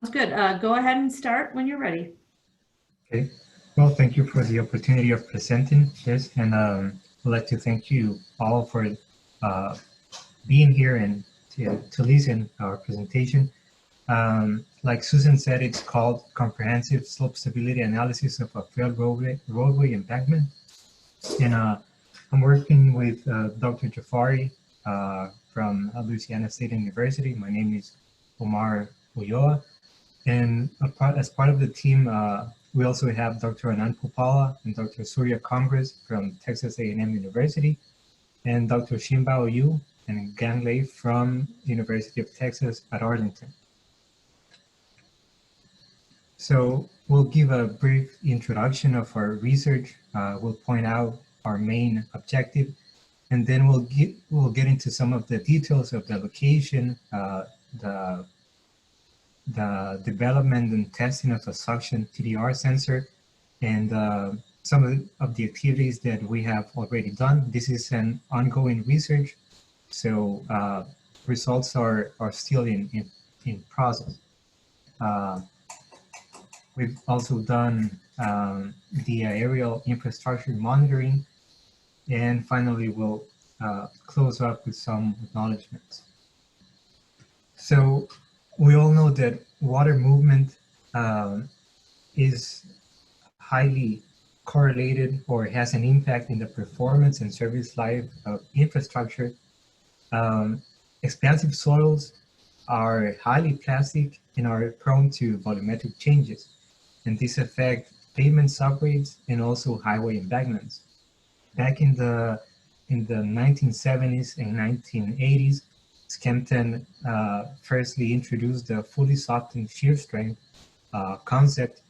That's good. Go ahead and start when you're ready. Okay. Well, thank you for the opportunity of presenting this, and I'd like to thank you all for being here and to listen our presentation. Like Susan said, it's called Comprehensive Slope Stability Analysis of a Failed Roadway Embankment, and I'm working with Dr. Jafari from Louisiana State University. My name is Omar Ulloa. And as part of the team, we also have Dr. Anand Pupala and Dr. Surya Congress from Texas A&M University, and Dr. Shinbao Yu and Gang Lei from University of Texas at Arlington. So we'll give a brief introduction of our research. We'll point out our main objective, and then we'll get into some of the details of the location, the development and testing of the Suction-TDR sensor, and some of the activities that we have already done. This is an ongoing research, so results are still in process. We've also done the aerial infrastructure monitoring, and finally we'll close up with some acknowledgements. So we all know that water movement is highly correlated or has an impact in the performance and service life of infrastructure. Expansive soils are highly plastic and are prone to volumetric changes, and this affect pavement subgrades and also highway embankments. Back in the 1970s and 1980s, Skempton firstly introduced the fully softened shear strength concept,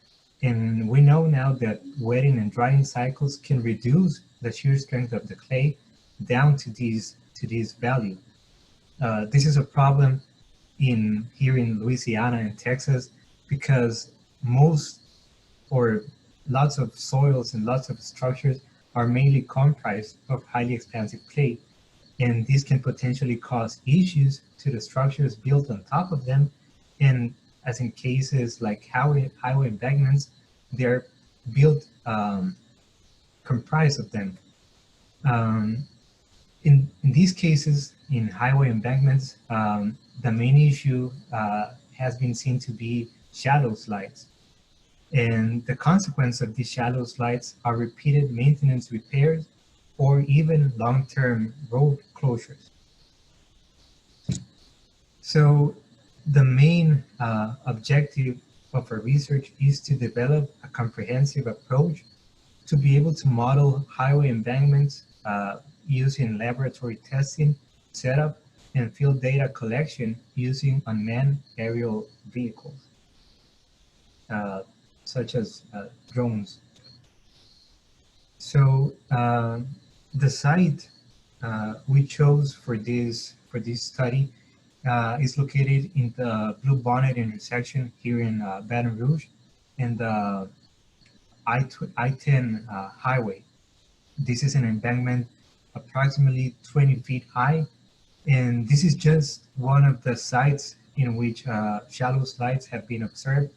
and we know now that wetting and drying cycles can reduce the shear strength of the clay down to this value. This is a problem here in Louisiana and Texas because most or lots of soils and lots of structures are mainly comprised of highly expansive clay, and this can potentially cause issues to the structures built on top of them. And as in cases like highway embankments, they're built comprised of them. In these cases, in highway embankments, the main issue has been seen to be shallow slides. And the consequence of these shallow slides are repeated maintenance repairs or even long-term road closures. So the main objective of our research is to develop a comprehensive approach to be able to model highway embankments using laboratory testing, setup, and field data collection using unmanned aerial vehicles, such as drones. So the site we chose for this study is located in the Blue Bonnet intersection here in Baton Rouge and the I-10 highway. This is an embankment approximately 20 feet high, and this is just one of the sites in which shallow slides have been observed.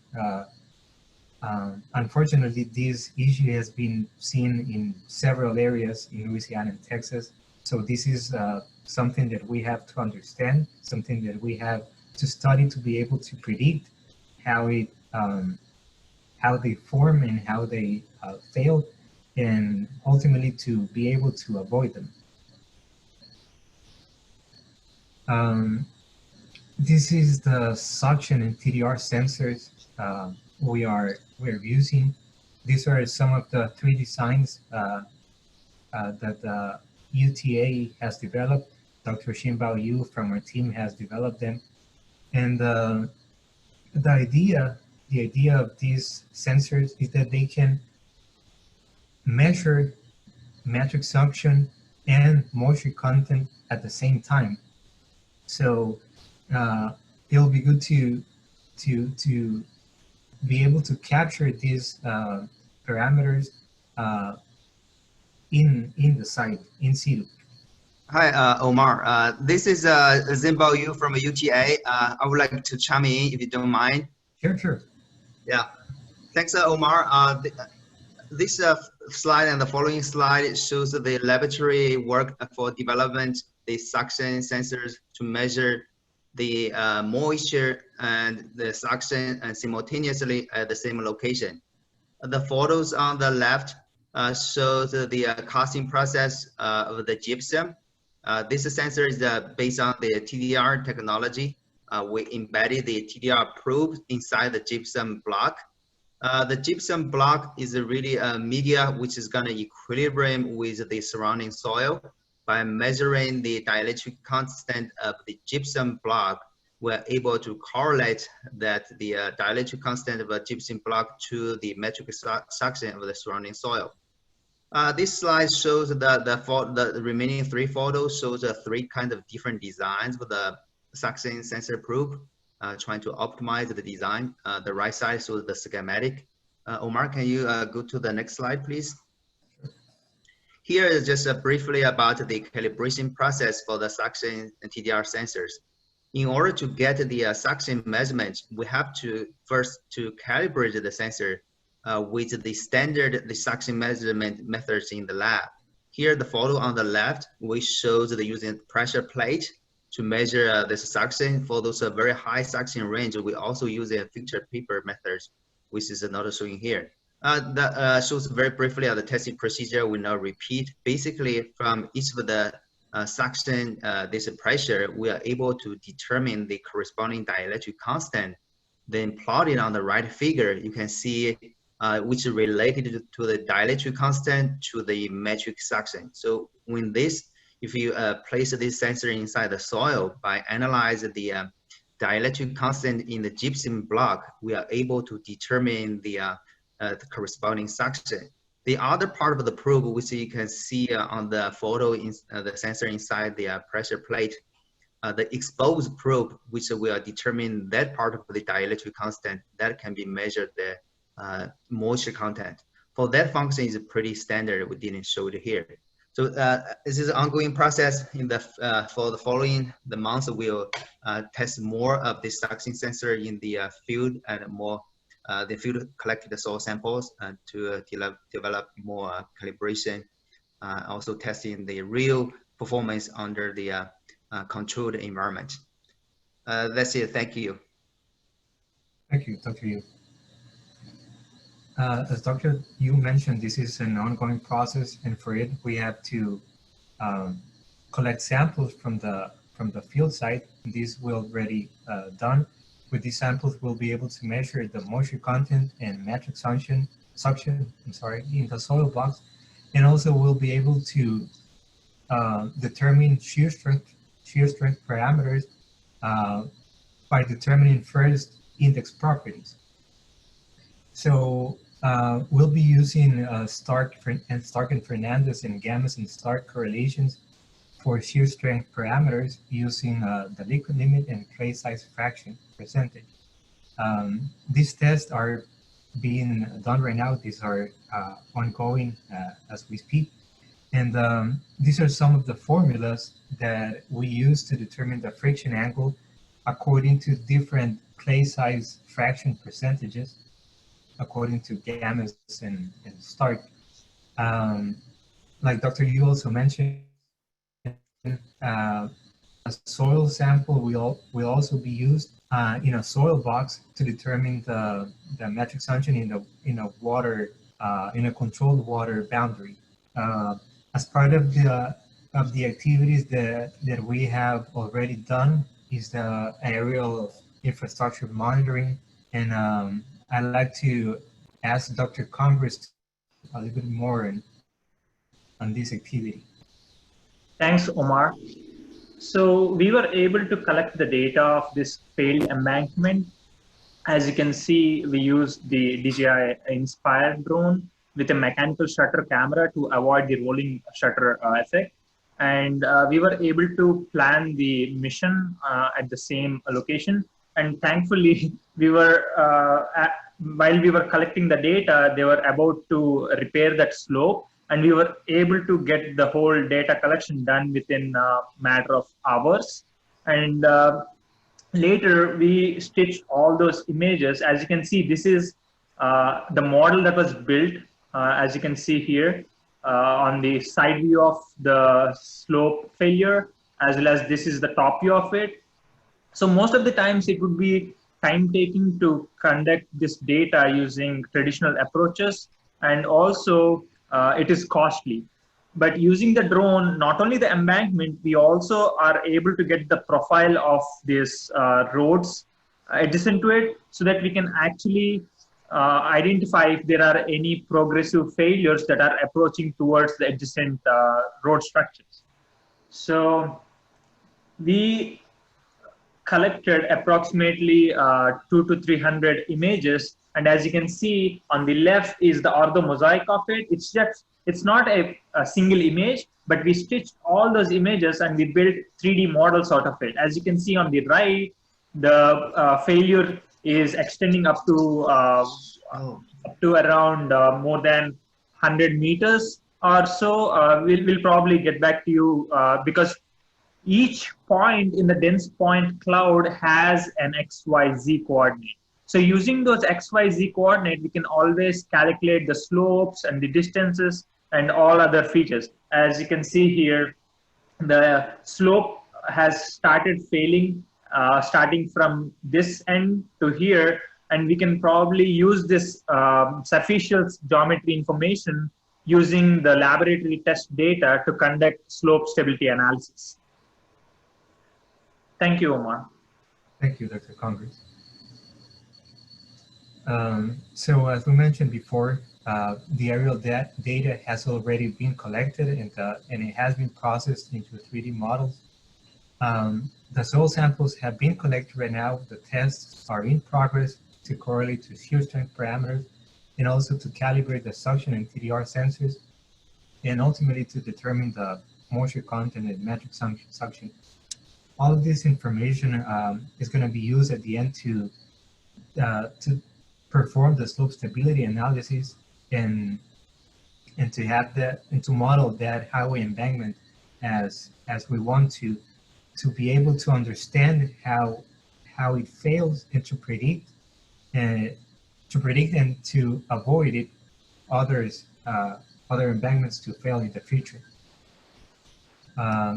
Unfortunately, this issue has been seen in several areas in Louisiana and Texas. So this is something that we have to understand, something that we have to study to be able to predict how they form and how they fail, and ultimately to be able to avoid them. This is the suction and TDR sensors we're using. These are some of the 3 designs that the UTA has developed. Dr. Shinbao Yu from our team has developed them. And the idea of these sensors is that they can measure metric suction and moisture content at the same time. So it'll be good to be able to capture these parameters in the site, in situ. Hi, Omar. This is Zimbao Yu from UTA. I would like to chime in if you don't mind. Sure, sure. Yeah, thanks, Omar. This slide and the following slide shows the laboratory work for development the suction sensors to measure the moisture and the suction and simultaneously at the same location. The photos on the left shows the casting process of the gypsum. This sensor is based on the TDR technology. We embedded the TDR probe inside the gypsum block. The gypsum block is really a media which is going to equilibrium with the surrounding soil. By measuring the dielectric constant of the gypsum block, we're able to correlate that the dielectric constant of a gypsum block to the metric suction of the surrounding soil. This slide shows the remaining three photos shows three kinds of different designs for the suction sensor probe. Trying to optimize the design. The right side shows the schematic. Omar, can you go to the next slide, please? Here is just briefly about the calibration process for the suction and TDR sensors. In order to get the suction measurement, we have to first to calibrate the sensor with the standard suction measurement methods in the lab. Here, the photo on the left, we show the using pressure plate to measure the suction. For those very high suction range, we also use a filter paper methods, which is not showing here. That shows very briefly the testing procedure. We now repeat. Basically, from each of the suction, this pressure, we are able to determine the corresponding dielectric constant. Then plotted on the right figure, you can see which is related to the dielectric constant to the metric suction. So when this, if you place this sensor inside the soil by analyzing the dielectric constant in the gypsum block, we are able to determine the corresponding suction. The other part of the probe, which you can see on the photo, in the sensor inside the pressure plate, the exposed probe, which will determine that part of the dielectric constant that can be measured the moisture content. For that function is pretty standard. We didn't show it here. So this is an ongoing process. In the for the following the months, we'll test more of this suction sensor in the field and more the field collected soil samples to develop more calibration. Also testing the real performance under the controlled environment. That's it. Thank you. Thank you, Dr. Yu. As Dr. Yu mentioned, this is an ongoing process, and for it, we have to collect samples from the field site. This will already done. With these samples, we'll be able to measure the moisture content and metric suction in the soil blocks, and also we'll be able to determine shear strength parameters by determining first index properties. So we'll be using Stark and Fernandez and Gammas and Stark correlations for shear strength parameters using the liquid limit and clay size fraction percentage. These tests are being done right now. These are ongoing as we speak. And these are some of the formulas that we use to determine the friction angle according to different clay size fraction percentages, according to Gammas and Stark. Like Dr. Yu also mentioned, a soil sample will also be used in a soil box to determine the metric suction in a water in a controlled water boundary. As part of the activities that we have already done is the aerial infrastructure monitoring, and I'd like to ask Dr. Converse a little bit more on this activity. Thanks, Omar. So we were able to collect the data of this failed embankment. As you can see, we used the DJI Inspire drone with a mechanical shutter camera to avoid the rolling shutter effect. And we were able to plan the mission at the same location. And thankfully, we were while we were collecting the data, they were about to repair that slope, and we were able to get the whole data collection done within a matter of hours. And later we stitched all those images. As you can see, this is the model that was built, as you can see here, on the side view of the slope failure, as well as this is the top view of it. So most of the times it would be time taking to conduct this data using traditional approaches, and also it is costly. But using the drone, not only the embankment, we also are able to get the profile of these roads adjacent to it, so that we can actually identify if there are any progressive failures that are approaching towards the adjacent road structures. So we collected approximately 200 to 300 images, and as you can see on the left is the ortho mosaic of it. It's not a single image, but we stitched all those images and we built 3D models out of it. As you can see on the right, the failure is extending up to around more than 100 meters or so. We'll probably get back to you because each point in the dense point cloud has an XYZ coordinate. So using those XYZ coordinate, we can always calculate the slopes and the distances and all other features. As you can see here, the slope has started failing, starting from this end to here, and we can probably use this superficial geometry information using the laboratory test data to conduct slope stability analysis. Thank you, Omar. Thank you, Dr. Congress. So as we mentioned before, the aerial data has already been collected and it has been processed into 3D models. The soil samples have been collected right now. The tests are in progress to correlate to shear strength parameters and also to calibrate the suction and TDR sensors, and ultimately to determine the moisture content and metric suction. All of this information is going to be used at the end to perform the slope stability analysis and to have that and to model that highway embankment as we want to be able to understand how it fails and to predict and to avoid it other embankments to fail in the future.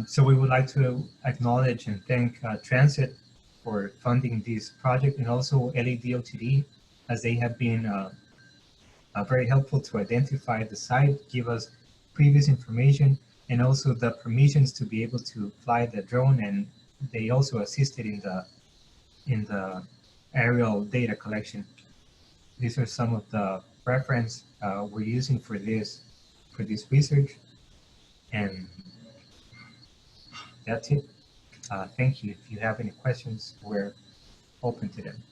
So we would like to acknowledge and thank Tran-SET for funding this project, and also LADOTD, as they have been very helpful to identify the site, give us previous information, and also the permissions to be able to fly the drone, and they also assisted in the aerial data collection. These are some of the reference we're using for this research, and that's it. Thank you. If you have any questions, we're open to them.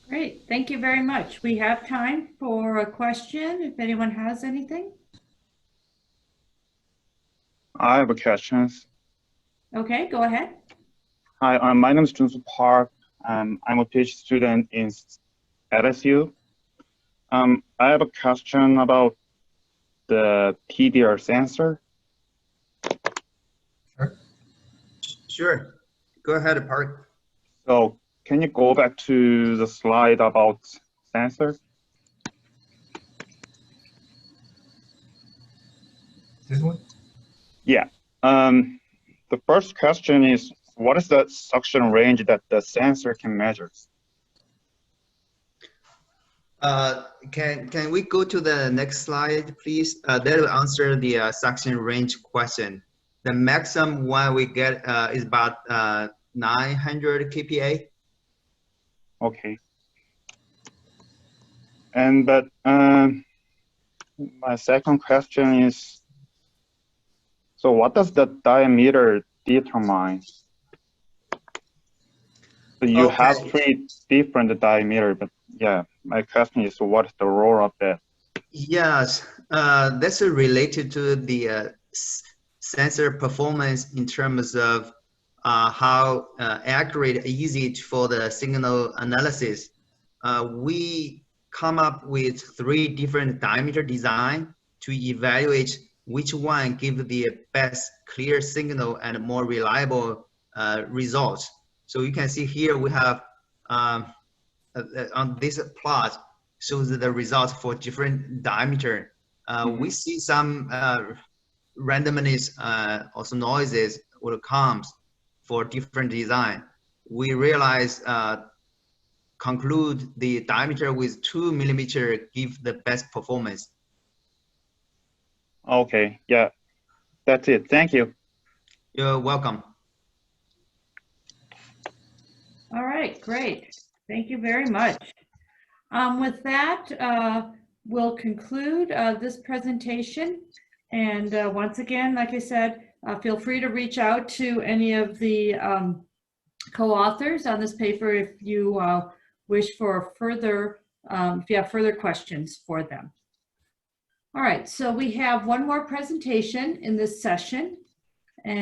Great, thank you very much. We have time for a question, if anyone has anything. I have a question. Okay, go ahead. Hi, my name is Junsu Park. I'm a PhD student in LSU. I have a question about the TDR sensor. Sure. Go ahead, Park. So can you go back to the slide about sensor? This one? Yeah. The first question is, what is the suction range that the sensor can measure? Can we go to the next slide, please? That will answer the suction range question. The maximum one we get is about 900 kPa. Okay. And but my second question is, so what does the diameter determine? So you have 3 different diameter, but yeah, my question is, what is the role of that? Yes, that's related to the sensor performance in terms of how accurate, easy for the signal analysis. We come up with 3 different diameter design to evaluate which one give the best clear signal and more reliable results. So you can see here we have on this plot shows the results for different diameter. We see some randomness, also noises will comes for different design. We realize conclude the diameter with 2 millimeter give the best performance. Okay, yeah, that's it. Thank you. You're welcome. All right, great. Thank you very much. With that, we'll conclude this presentation. And once again, like I said, feel free to reach out to any of the co-authors on this paper if you wish for further, if you have further questions for them. All right, so we have one more presentation in this session, and